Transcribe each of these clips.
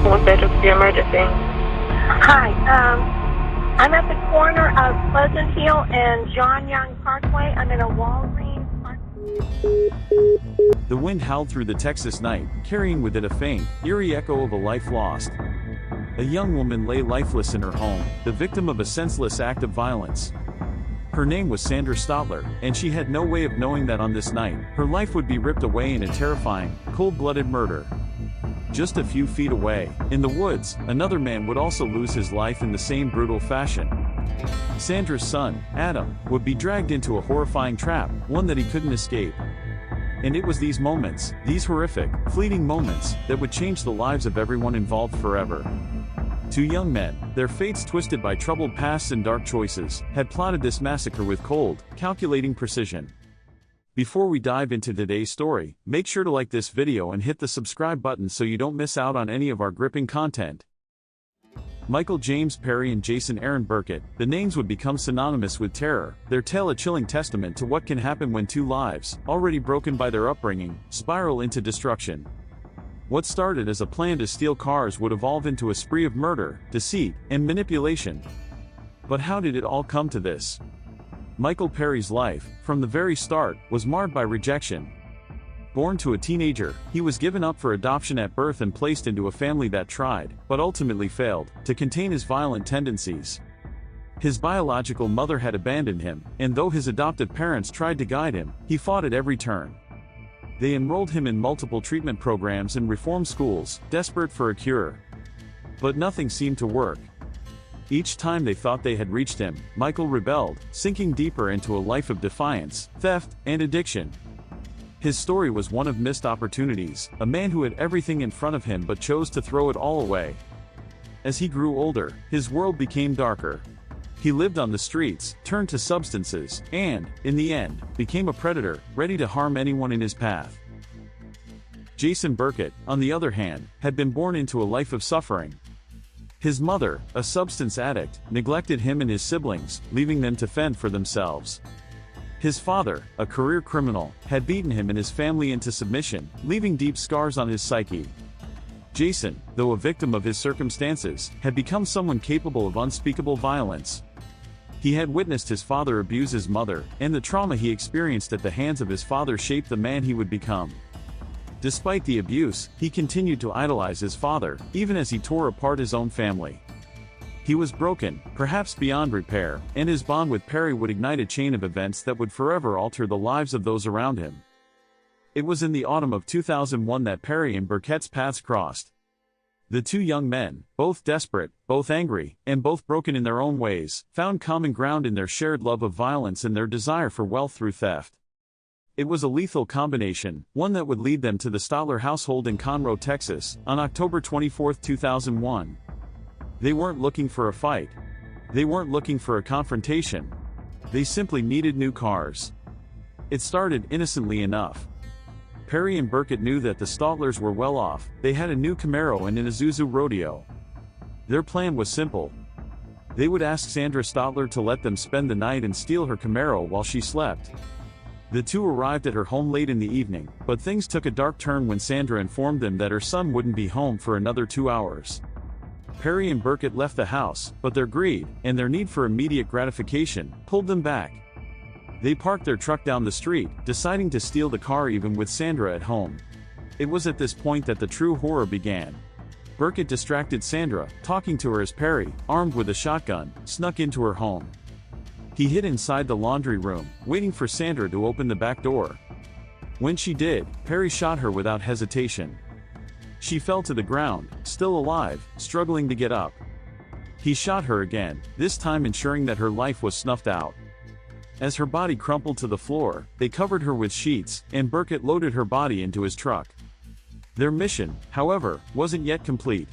What better be emergency? Hi, I'm at the corner of Pleasant Hill and John Young Parkway. I'm in a Walgreens. The wind howled through the Texas night, carrying with it a faint, eerie echo of a life lost. A young woman lay lifeless in her home, the victim of a senseless act of violence. Her name was Sandra Stotler, and she had no way of knowing that on this night, her life would be ripped away in a terrifying, cold-blooded murder. Just a few feet away, in the woods, another man would also lose his life in the same brutal fashion. Sandra's son, Adam, would be dragged into a horrifying trap, one that he couldn't escape. And it was these moments, these horrific, fleeting moments, that would change the lives of everyone involved forever. Two young men, their fates twisted by troubled pasts and dark choices, had plotted this massacre with cold, calculating precision. Before we dive into today's story, make sure to like this video and hit the subscribe button so you don't miss out on any of our gripping content. Michael James Perry and Jason Aaron Burkett, the names would become synonymous with terror, their tale a chilling testament to what can happen when two lives, already broken by their upbringing, spiral into destruction. What started as a plan to steal cars would evolve into a spree of murder, deceit, and manipulation. But how did it all come to this? Michael Perry's life, from the very start, was marred by rejection. Born to a teenager, he was given up for adoption at birth and placed into a family that tried, but ultimately failed, to contain his violent tendencies. His biological mother had abandoned him, and though his adoptive parents tried to guide him, he fought at every turn. They enrolled him in multiple treatment programs and reform schools, desperate for a cure. But nothing seemed to work. Each time they thought they had reached him, Michael rebelled, sinking deeper into a life of defiance, theft, and addiction. His story was one of missed opportunities, a man who had everything in front of him but chose to throw it all away. As he grew older, his world became darker. He lived on the streets, turned to substances, and, in the end, became a predator, ready to harm anyone in his path. Jason Burkett, on the other hand, had been born into a life of suffering. His mother, a substance addict, neglected him and his siblings, leaving them to fend for themselves. His father, a career criminal, had beaten him and his family into submission, leaving deep scars on his psyche. Jason, though a victim of his circumstances, had become someone capable of unspeakable violence. He had witnessed his father abuse his mother, and the trauma he experienced at the hands of his father shaped the man he would become. Despite the abuse, he continued to idolize his father, even as he tore apart his own family. He was broken, perhaps beyond repair, and his bond with Perry would ignite a chain of events that would forever alter the lives of those around him. It was in the autumn of 2001 that Perry and Burkett's paths crossed. The two young men, both desperate, both angry, and both broken in their own ways, found common ground in their shared love of violence and their desire for wealth through theft. It was a lethal combination, one that would lead them to the Stotler household in Conroe, Texas, on October 24, 2001. They weren't looking for a fight. They weren't looking for a confrontation. They simply needed new cars. It started innocently enough. Perry and Burkett knew that the Stotlers were well off. They had a new Camaro and an Isuzu Rodeo. Their plan was simple. They would ask Sandra Stotler to let them spend the night and steal her Camaro while she slept. The two arrived at her home late in the evening, but things took a dark turn when Sandra informed them that her son wouldn't be home for another 2 hours. Perry and Burkett left the house, but their greed, and their need for immediate gratification, pulled them back. They parked their truck down the street, deciding to steal the car even with Sandra at home. It was at this point that the true horror began. Burkett distracted Sandra, talking to her as Perry, armed with a shotgun, snuck into her home. He hid inside the laundry room, waiting for Sandra to open the back door. When she did, Perry shot her without hesitation. She fell to the ground, still alive, struggling to get up. He shot her again, this time ensuring that her life was snuffed out. As her body crumpled to the floor, they covered her with sheets, and Burkett loaded her body into his truck. Their mission, however, wasn't yet complete.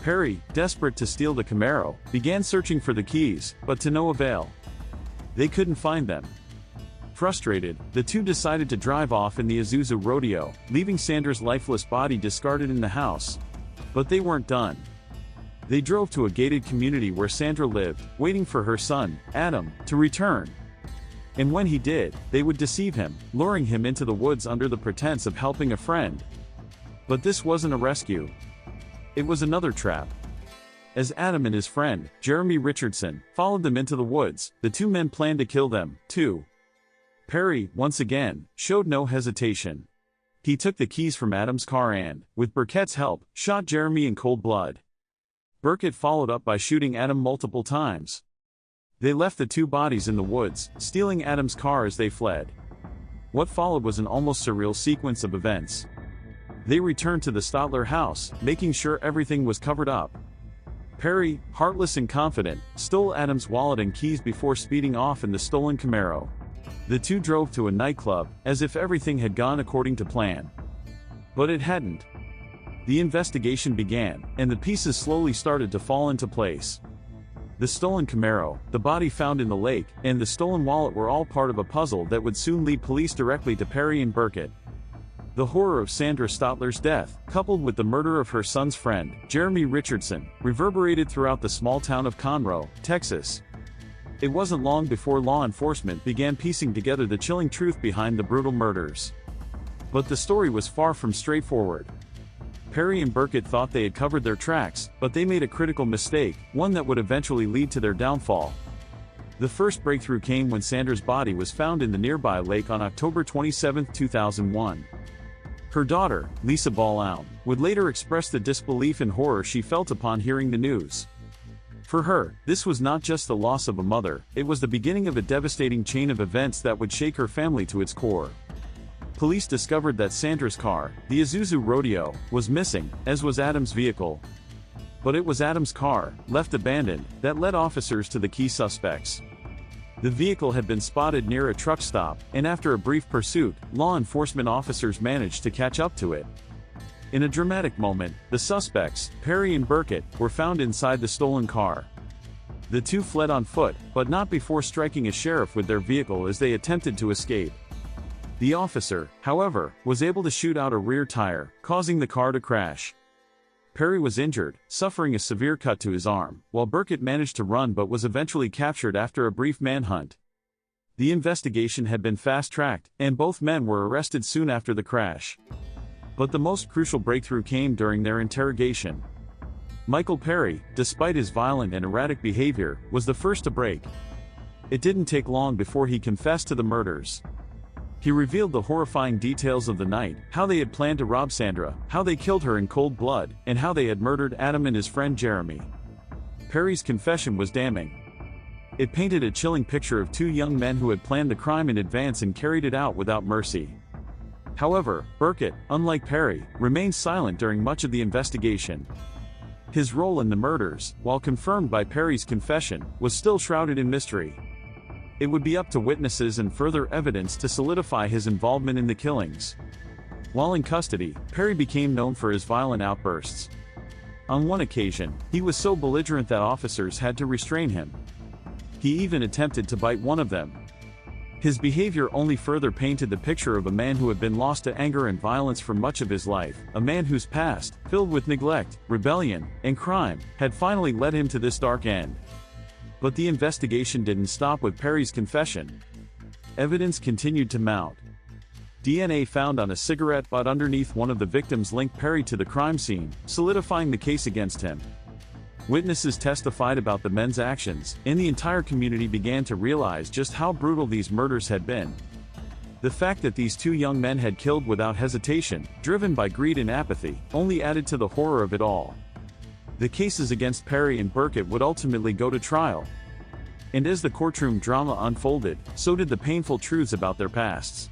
Perry, desperate to steal the Camaro, began searching for the keys, but to no avail. They couldn't find them. Frustrated, the two decided to drive off in the Isuzu Rodeo, leaving Sandra's lifeless body discarded in the house. But they weren't done. They drove to a gated community where Sandra lived, waiting for her son, Adam, to return. And when he did, they would deceive him, luring him into the woods under the pretense of helping a friend. But this wasn't a rescue. it was another trap. As Adam and his friend, Jeremy Richardson, followed them into the woods, the two men planned to kill them, too. Perry, once again, showed no hesitation. He took the keys from Adam's car and, with Burkett's help, shot Jeremy in cold blood. Burkett followed up by shooting Adam multiple times. They left the two bodies in the woods, stealing Adam's car as they fled. What followed was an almost surreal sequence of events. They returned to the Stotler house, making sure everything was covered up. Perry, heartless and confident, stole Adam's wallet and keys before speeding off in the stolen Camaro. The two drove to a nightclub, as if everything had gone according to plan. But it hadn't. The investigation began, and the pieces slowly started to fall into place. The stolen Camaro, the body found in the lake, and the stolen wallet were all part of a puzzle that would soon lead police directly to Perry and Burkett. The horror of Sandra Stotler's death, coupled with the murder of her son's friend, Jeremy Richardson, reverberated throughout the small town of Conroe, Texas. It wasn't long before law enforcement began piecing together the chilling truth behind the brutal murders. But the story was far from straightforward. Perry and Burkett thought they had covered their tracks, but they made a critical mistake, one that would eventually lead to their downfall. The first breakthrough came when Sandra's body was found in the nearby lake on October 27, 2001. Her daughter, Lisa Ballaun, would later express the disbelief and horror she felt upon hearing the news. For her, this was not just the loss of a mother, it was the beginning of a devastating chain of events that would shake her family to its core. Police discovered that Sandra's car, the Isuzu Rodeo, was missing, as was Adam's vehicle. But it was Adam's car, left abandoned, that led officers to the key suspects. The vehicle had been spotted near a truck stop, and after a brief pursuit, law enforcement officers managed to catch up to it. In a dramatic moment, the suspects, Perry and Burkett, were found inside the stolen car. The two fled on foot, but not before striking a sheriff with their vehicle as they attempted to escape. The officer, however, was able to shoot out a rear tire, causing the car to crash. Perry was injured, suffering a severe cut to his arm, while Burkett managed to run but was eventually captured after a brief manhunt. The investigation had been fast-tracked, and both men were arrested soon after the crash. But the most crucial breakthrough came during their interrogation. Michael Perry, despite his violent and erratic behavior, was the first to break. It didn't take long before he confessed to the murders. He revealed the horrifying details of the night, how they had planned to rob Sandra, how they killed her in cold blood, and how they had murdered Adam and his friend Jeremy. Perry's confession was damning. It painted a chilling picture of two young men who had planned the crime in advance and carried it out without mercy. However, Burkett, unlike Perry, remained silent during much of the investigation. His role in the murders, while confirmed by Perry's confession, was still shrouded in mystery. It would be up to witnesses and further evidence to solidify his involvement in the killings. While in custody, Perry became known for his violent outbursts. On one occasion, he was so belligerent that officers had to restrain him. He even attempted to bite one of them. His behavior only further painted the picture of a man who had been lost to anger and violence for much of his life, a man whose past, filled with neglect, rebellion, and crime, had finally led him to this dark end. But the investigation didn't stop with Perry's confession. Evidence continued to mount. DNA found on a cigarette butt underneath one of the victims linked Perry to the crime scene, solidifying the case against him. Witnesses testified about the men's actions, and the entire community began to realize just how brutal these murders had been. The fact that these two young men had killed without hesitation, driven by greed and apathy, only added to the horror of it all. The cases against Perry and Burkett would ultimately go to trial. And as the courtroom drama unfolded, so did the painful truths about their pasts.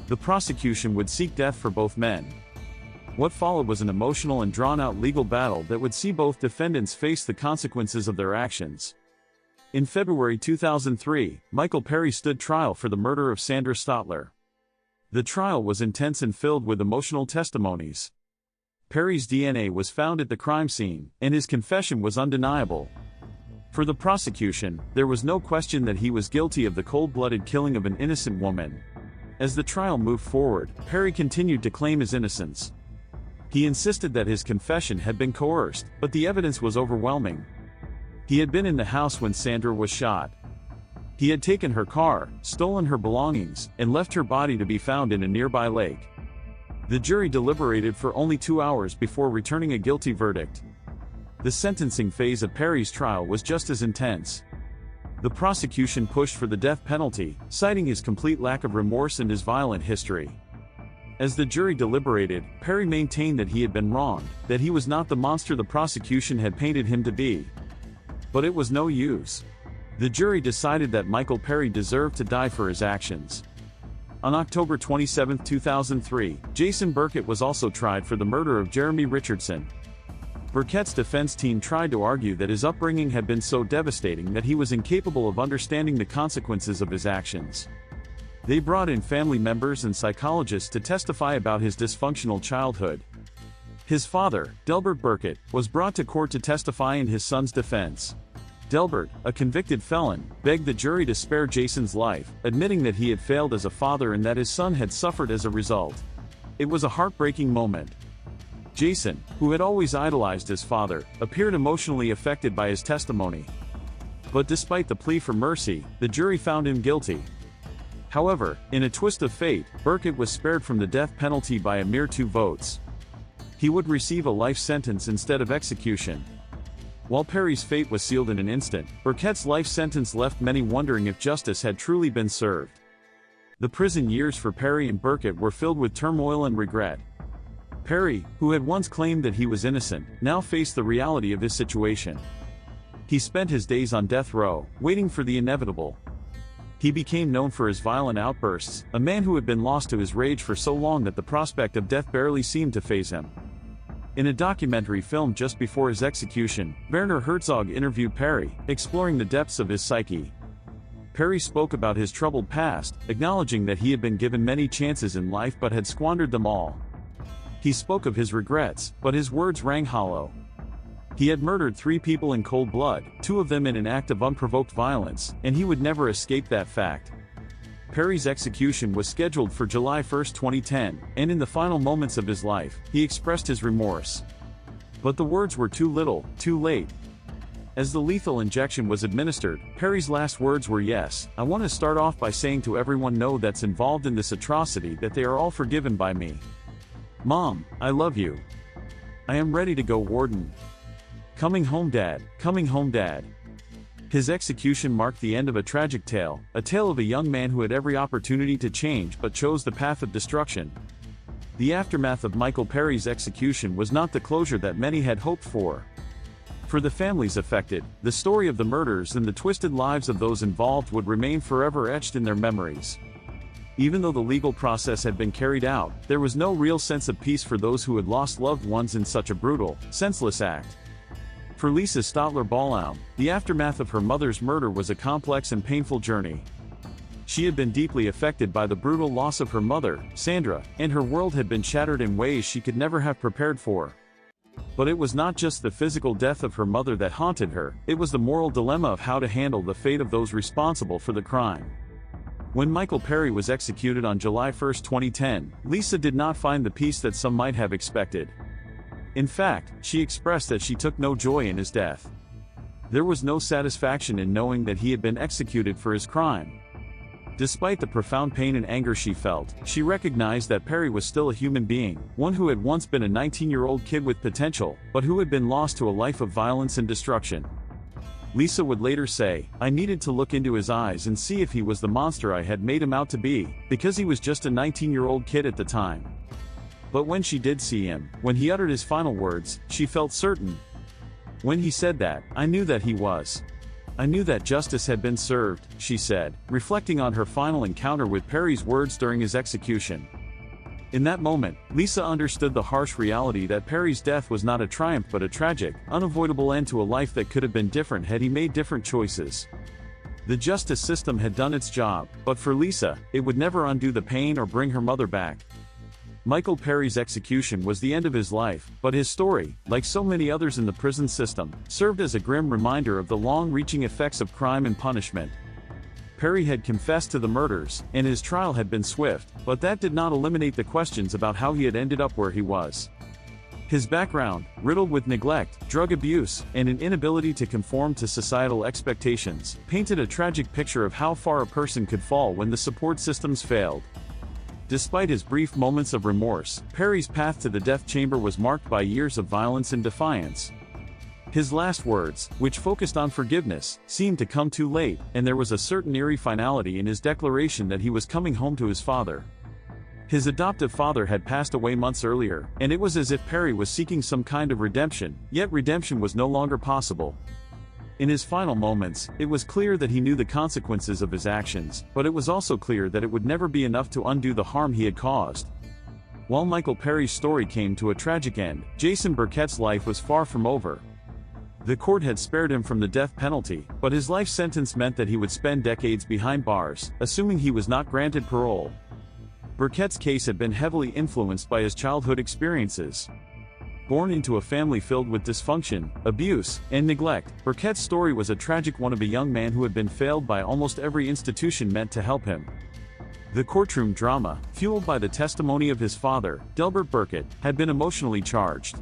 The prosecution would seek death for both men. What followed was an emotional and drawn-out legal battle that would see both defendants face the consequences of their actions. In February 2003, Michael Perry stood trial for the murder of Sandra Stotler. The trial was intense and filled with emotional testimonies. Perry's DNA was found at the crime scene, and his confession was undeniable. For the prosecution, there was no question that he was guilty of the cold-blooded killing of an innocent woman. As the trial moved forward, Perry continued to claim his innocence. He insisted that his confession had been coerced, but the evidence was overwhelming. He had been in the house when Sandra was shot. He had taken her car, stolen her belongings, and left her body to be found in a nearby lake. The jury deliberated for only 2 hours before returning a guilty verdict. The sentencing phase of Perry's trial was just as intense. The prosecution pushed for the death penalty, citing his complete lack of remorse and his violent history. As the jury deliberated, Perry maintained that he had been wronged, that he was not the monster the prosecution had painted him to be. But it was no use. The jury decided that Michael Perry deserved to die for his actions. On October 27, 2003, Jason Burkett was also tried for the murder of Jeremy Richardson. Burkett's defense team tried to argue that his upbringing had been so devastating that he was incapable of understanding the consequences of his actions. They brought in family members and psychologists to testify about his dysfunctional childhood. His father, Delbert Burkett, was brought to court to testify in his son's defense. Delbert, a convicted felon, begged the jury to spare Jason's life, admitting that he had failed as a father and that his son had suffered as a result. It was a heartbreaking moment. Jason, who had always idolized his father, appeared emotionally affected by his testimony. But despite the plea for mercy, the jury found him guilty. However, in a twist of fate, Burkett was spared from the death penalty by a mere 2 votes. He would receive a life sentence instead of execution. While Perry's fate was sealed in an instant, Burkett's life sentence left many wondering if justice had truly been served. The prison years for Perry and Burkett were filled with turmoil and regret. Perry, who had once claimed that he was innocent, now faced the reality of his situation. He spent his days on death row, waiting for the inevitable. He became known for his violent outbursts, a man who had been lost to his rage for so long that the prospect of death barely seemed to faze him. In a documentary filmed just before his execution, Werner Herzog interviewed Perry, exploring the depths of his psyche. Perry spoke about his troubled past, acknowledging that he had been given many chances in life but had squandered them all. He spoke of his regrets, but his words rang hollow. He had murdered 3 people in cold blood, 2 of them in an act of unprovoked violence, and he would never escape that fact. Perry's execution was scheduled for July 1, 2010, and in the final moments of his life, he expressed his remorse. But the words were too little, too late. As the lethal injection was administered, Perry's last words were, "Yes, I want to start off by saying to everyone that's involved in this atrocity that they are all forgiven by me. Mom, I love you. I am ready to go, Warden. Coming home, Dad, coming home, Dad." His execution marked the end of a tragic tale, a tale of a young man who had every opportunity to change but chose the path of destruction. The aftermath of Michael Perry's execution was not the closure that many had hoped for. For the families affected, the story of the murders and the twisted lives of those involved would remain forever etched in their memories. Even though the legal process had been carried out, there was no real sense of peace for those who had lost loved ones in such a brutal, senseless act. For Lisa Stotler-Ballaum, the aftermath of her mother's murder was a complex and painful journey. She had been deeply affected by the brutal loss of her mother, Sandra, and her world had been shattered in ways she could never have prepared for. But it was not just the physical death of her mother that haunted her, it was the moral dilemma of how to handle the fate of those responsible for the crime. When Michael Perry was executed on July 1, 2010, Lisa did not find the peace that some might have expected. In fact, she expressed that she took no joy in his death. There was no satisfaction in knowing that he had been executed for his crime. Despite the profound pain and anger she felt, she recognized that Perry was still a human being, one who had once been a 19-year-old kid with potential, but who had been lost to a life of violence and destruction. Lisa would later say, "I needed to look into his eyes and see if he was the monster I had made him out to be, because he was just a 19-year-old kid at the time." But when she did see him, when he uttered his final words, she felt certain. "When he said that, I knew that he was. I knew that justice had been served," she said, reflecting on her final encounter with Perry's words during his execution. In that moment, Lisa understood the harsh reality that Perry's death was not a triumph but a tragic, unavoidable end to a life that could have been different had he made different choices. The justice system had done its job, but for Lisa, it would never undo the pain or bring her mother back. Michael Perry's execution was the end of his life, but his story, like so many others in the prison system, served as a grim reminder of the long-reaching effects of crime and punishment. Perry had confessed to the murders, and his trial had been swift, but that did not eliminate the questions about how he had ended up where he was. His background, riddled with neglect, drug abuse, and an inability to conform to societal expectations, painted a tragic picture of how far a person could fall when the support systems failed. Despite his brief moments of remorse, Perry's path to the death chamber was marked by years of violence and defiance. His last words, which focused on forgiveness, seemed to come too late, and there was a certain eerie finality in his declaration that he was coming home to his father. His adoptive father had passed away months earlier, and it was as if Perry was seeking some kind of redemption, yet redemption was no longer possible. In his final moments, it was clear that he knew the consequences of his actions, but it was also clear that it would never be enough to undo the harm he had caused. While Michael Perry's story came to a tragic end, Jason Burkett's life was far from over. The court had spared him from the death penalty, but his life sentence meant that he would spend decades behind bars, assuming he was not granted parole. Burkett's case had been heavily influenced by his childhood experiences. Born into a family filled with dysfunction, abuse, and neglect, Burkett's story was a tragic one of a young man who had been failed by almost every institution meant to help him. The courtroom drama, fueled by the testimony of his father, Delbert Burkett, had been emotionally charged.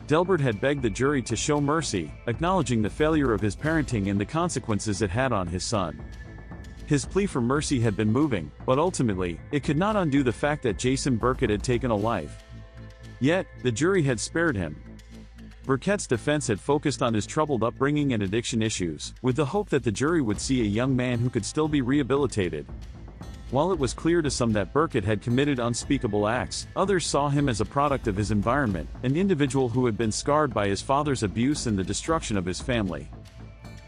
Delbert had begged the jury to show mercy, acknowledging the failure of his parenting and the consequences it had on his son. His plea for mercy had been moving, but ultimately, it could not undo the fact that Jason Burkett had taken a life. Yet, the jury had spared him. Burkett's defense had focused on his troubled upbringing and addiction issues, with the hope that the jury would see a young man who could still be rehabilitated. While it was clear to some that Burkett had committed unspeakable acts, others saw him as a product of his environment, an individual who had been scarred by his father's abuse and the destruction of his family.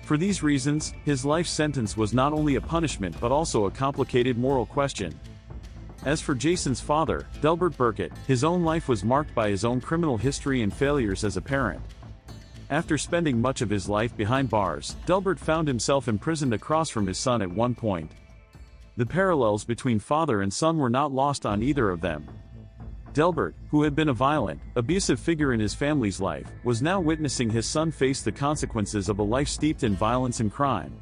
For these reasons, his life sentence was not only a punishment but also a complicated moral question. As for Jason's father, Delbert Burkett, his own life was marked by his own criminal history and failures as a parent. After spending much of his life behind bars, Delbert found himself imprisoned across from his son at one point. The parallels between father and son were not lost on either of them. Delbert, who had been a violent, abusive figure in his family's life, was now witnessing his son face the consequences of a life steeped in violence and crime.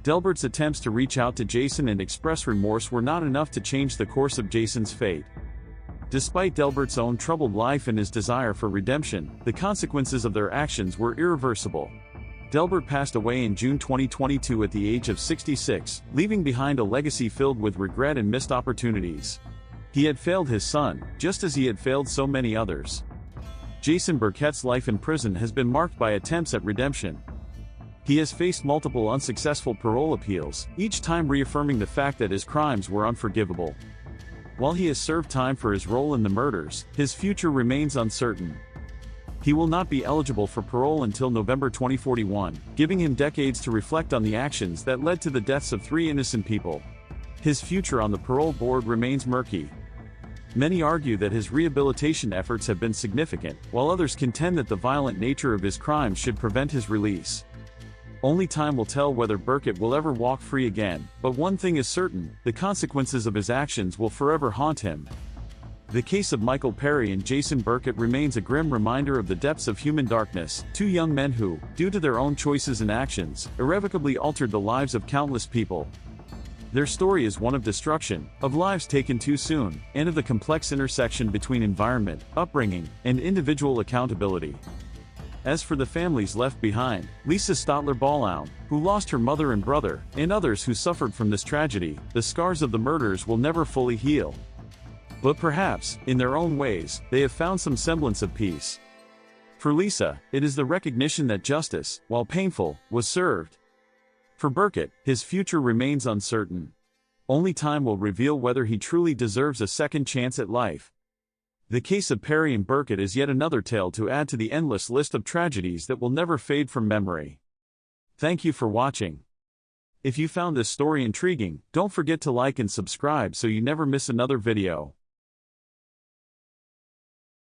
Delbert's attempts to reach out to Jason and express remorse were not enough to change the course of Jason's fate. Despite Delbert's own troubled life and his desire for redemption, the consequences of their actions were irreversible. Delbert passed away in June 2022 at the age of 66, leaving behind a legacy filled with regret and missed opportunities. He had failed his son, just as he had failed so many others. Jason Burkett's life in prison has been marked by attempts at redemption. He has faced multiple unsuccessful parole appeals, each time reaffirming the fact that his crimes were unforgivable. While he has served time for his role in the murders, his future remains uncertain. He will not be eligible for parole until November 2041, giving him decades to reflect on the actions that led to the deaths of 3 innocent people. His future on the parole board remains murky. Many argue that his rehabilitation efforts have been significant, while others contend that the violent nature of his crimes should prevent his release. Only time will tell whether Burkett will ever walk free again, but one thing is certain, the consequences of his actions will forever haunt him. The case of Michael Perry and Jason Burkett remains a grim reminder of the depths of human darkness, 2 young men who, due to their own choices and actions, irrevocably altered the lives of countless people. Their story is one of destruction, of lives taken too soon, and of the complex intersection between environment, upbringing, and individual accountability. As for the families left behind, Lisa Stotler-Ballaun, who lost her mother and brother, and others who suffered from this tragedy, the scars of the murders will never fully heal. But perhaps, in their own ways, they have found some semblance of peace. For Lisa, it is the recognition that justice, while painful, was served. For Burkett, his future remains uncertain. Only time will reveal whether he truly deserves a second chance at life. The case of Perry and Burkett is yet another tale to add to the endless list of tragedies that will never fade from memory. Thank you for watching. If you found this story intriguing, don't forget to like and subscribe so you never miss another video.